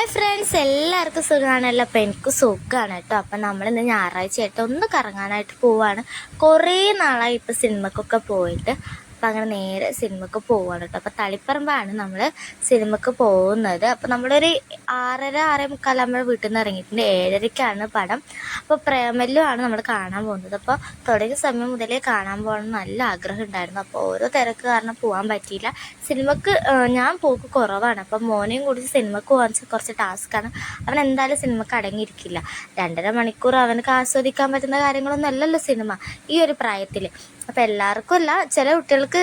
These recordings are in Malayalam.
ഹായ് ഫ്രണ്ട്സ്, എല്ലാവർക്കും സുഖമാണല്ലോ. അപ്പം എനിക്ക് സുഖമാണ് കേട്ടോ. അപ്പം നമ്മളിന്ന് ഞായറാഴ്ചയായിട്ട് ഒന്ന് കറങ്ങാനായിട്ട് പോവാണ്. കുറേ നാളായി ഇപ്പം സിനിമക്കൊക്കെ പോയിട്ട്. അപ്പം അങ്ങനെ നേരെ സിനിമക്ക് പോവാണ് കേട്ടോ. അപ്പം തളിപ്പറമ്പാണ് നമ്മൾ സിനിമക്ക് പോകുന്നത്. അപ്പം നമ്മളൊരു 6:30 6:45 വീട്ടിൽ നിന്ന് ഇറങ്ങിയിട്ടുണ്ട്. 7:30ക്കാണ് പടം. അപ്പോൾ പ്രേമല്ലു ആണ് നമ്മൾ കാണാൻ പോകുന്നത്. അപ്പോൾ തുടങ്ങിയ സമയം മുതലേ കാണാൻ പോകണം നല്ല ആഗ്രഹം ഉണ്ടായിരുന്നു. അപ്പോൾ ഓരോ തിരക്ക് കാരണം പോകാൻ പറ്റിയില്ല. സിനിമക്ക് ഞാൻ പോക്ക് കുറവാണ്. അപ്പം മോനെയും കൂടി സിനിമക്ക് പോകാൻ കുറച്ച് ടാസ്ക്കാണ്. അവൻ എന്തായാലും സിനിമക്ക് അടങ്ങിയിരിക്കില്ല. 2.5 മണിക്കൂർ അവനക്ക് ആസ്വദിക്കാൻ പറ്റുന്ന കാര്യങ്ങളൊന്നും അല്ലല്ലോ സിനിമ ഈ ഒരു പ്രായത്തിൽ. അപ്പോൾ എല്ലാവർക്കും അല്ല, ചില കുട്ടികൾക്ക്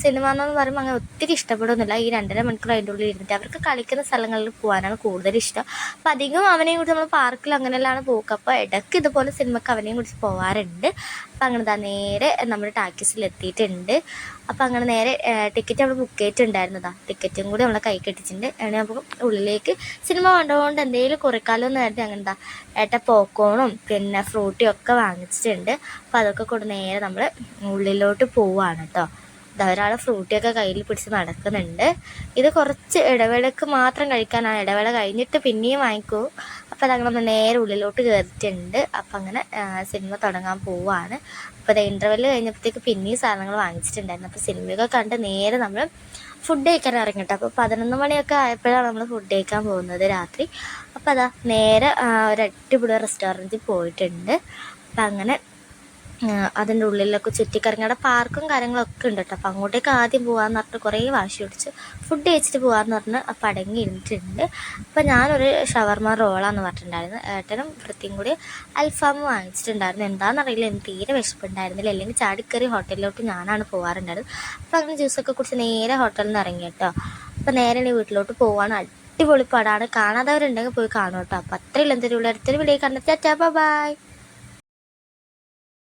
സിനിമ എന്ന് പറയുമ്പോൾ അങ്ങനെ ഒത്തിരി ഇഷ്ടപ്പെടുന്നില്ല. ഈ 2.5 മണിക്കൂർ അതിൻ്റെ ഉള്ളിൽ ഇരുന്നിട്ട് അവർക്ക് കളിക്കുന്ന സ്ഥലങ്ങളിൽ പോകാനാണ് കൂടുതൽ ഇഷ്ടം. അപ്പം അധികം അവനെയും കൂടി നമ്മൾ പാർക്കിൽ അങ്ങനെയെല്ലാം പോക്ക്. അപ്പോൾ ഇടയ്ക്ക് ഇതുപോലെ സിനിമക്ക് അവനെയും കൂടി പോകാറുണ്ട്. അപ്പം അങ്ങനെ നേരെ നമ്മുടെ ടാക്കീസിൽ എത്തിയിട്ടുണ്ട്. അപ്പം അങ്ങനെ നേരെ ടിക്കറ്റ് നമ്മൾ ബുക്ക് ചെയ്തിട്ടുണ്ടായിരുന്നതാ. ടിക്കറ്റും കൂടി നമ്മളെ കൈ കെട്ടിച്ചിട്ടുണ്ട്. അങ്ങനെ നമുക്ക് ഉള്ളിലേക്ക് സിനിമ കണ്ടുകൊണ്ട് എന്തെങ്കിലും കുറക്കാലോ എന്ന് കരുതി അങ്ങനെ ഏട്ട പോക്കോണും പിന്നെ ഫ്രൂട്ടിയും ഒക്കെ വാങ്ങിച്ചിട്ടുണ്ട്. അപ്പോൾ അതൊക്കെ കൊണ്ട് നേരെ നമ്മൾ ഉള്ളിലോട്ട് പോവുകയാണ് കേട്ടോ. ഒരാൾ ഫ്രൂട്ടിയൊക്കെ കയ്യിൽ പിടിച്ച് നടക്കുന്നുണ്ട്. ഇത് കുറച്ച് ഇടവേളക്ക് മാത്രം കഴിക്കാനാണ്. ഇടവേള കഴിഞ്ഞിട്ട് പിന്നെയും വാങ്ങിക്കൂ. അപ്പോൾ അതങ്ങനെ നമ്മൾ നേരെ ഉള്ളിലോട്ട് കയറിയിട്ടുണ്ട്. അപ്പം അങ്ങനെ സിനിമ തുടങ്ങാൻ പോവുകയാണ്. അപ്പോൾ അത് ഇൻ്റർവെല് കഴിഞ്ഞപ്പോഴത്തേക്ക് പിന്നെയും സാധനങ്ങൾ വാങ്ങിച്ചിട്ടുണ്ടായിരുന്നു. അപ്പോൾ സിനിമയൊക്കെ കണ്ട് നേരെ നമ്മൾ ഫുഡ് കഴിക്കാൻ ഇറങ്ങിട്ടോ. അപ്പോൾ 11 മണിയൊക്കെ ആയപ്പോഴാണ് നമ്മൾ ഫുഡ് കഴിക്കാൻ പോകുന്നത് രാത്രി. അപ്പോൾ അതാ നേരെ ഒരു അടിപൊളി റെസ്റ്റോറൻറ്റിൽ പോയിട്ടുണ്ട്. അപ്പം അങ്ങനെ അതിൻ്റെ ഉള്ളിലൊക്കെ ചുറ്റിക്കറങ്ങി അവിടെ പാർക്കും കാര്യങ്ങളൊക്കെ ഉണ്ട് കേട്ടോ. അപ്പോൾ അങ്ങോട്ടേക്ക് ആദ്യം പോകാമെന്ന് പറഞ്ഞിട്ട് കുറേ വാശി പിടിച്ച് ഫുഡ് കഴിച്ചിട്ട് പോകാമെന്ന് പറഞ്ഞ് അപ്പം അടങ്ങി ഇരുന്നിട്ടുണ്ട്. അപ്പം ഞാനൊരു ഷവർമ റോളാന്ന് പറഞ്ഞിട്ടുണ്ടായിരുന്നു. ഏട്ടനും വൃത്തിയും കൂടി അൽഫാം വാങ്ങിച്ചിട്ടുണ്ടായിരുന്നു. എന്താണെന്നറിയില്ല, എനിക്ക് തീരെ വിശപ്പുണ്ടായിരുന്നില്ല. അല്ലെങ്കിൽ ചാടിക്കറി ഹോട്ടലിലോട്ട് ഞാനാണ് പോകാറുണ്ടായിരുന്നത്. അപ്പം അങ്ങനെ ജ്യൂസൊക്കെ കുടിച്ച് നേരെ ഹോട്ടലിൽ നിന്ന് ഇറങ്ങി കേട്ടോ. അപ്പം നേരെ ഇനി വീട്ടിലോട്ട് പോവാണ്. അടിപൊളി പടമാണ്. കാണാത്തവരുണ്ടെങ്കിൽ പോയി കാണും കേട്ടോ. അപ്പം അത്രയും എന്തൊരു അടുത്തൊരു വീഡിയോ കണ്ടിട്ട് ടാറ്റാ ബൈ.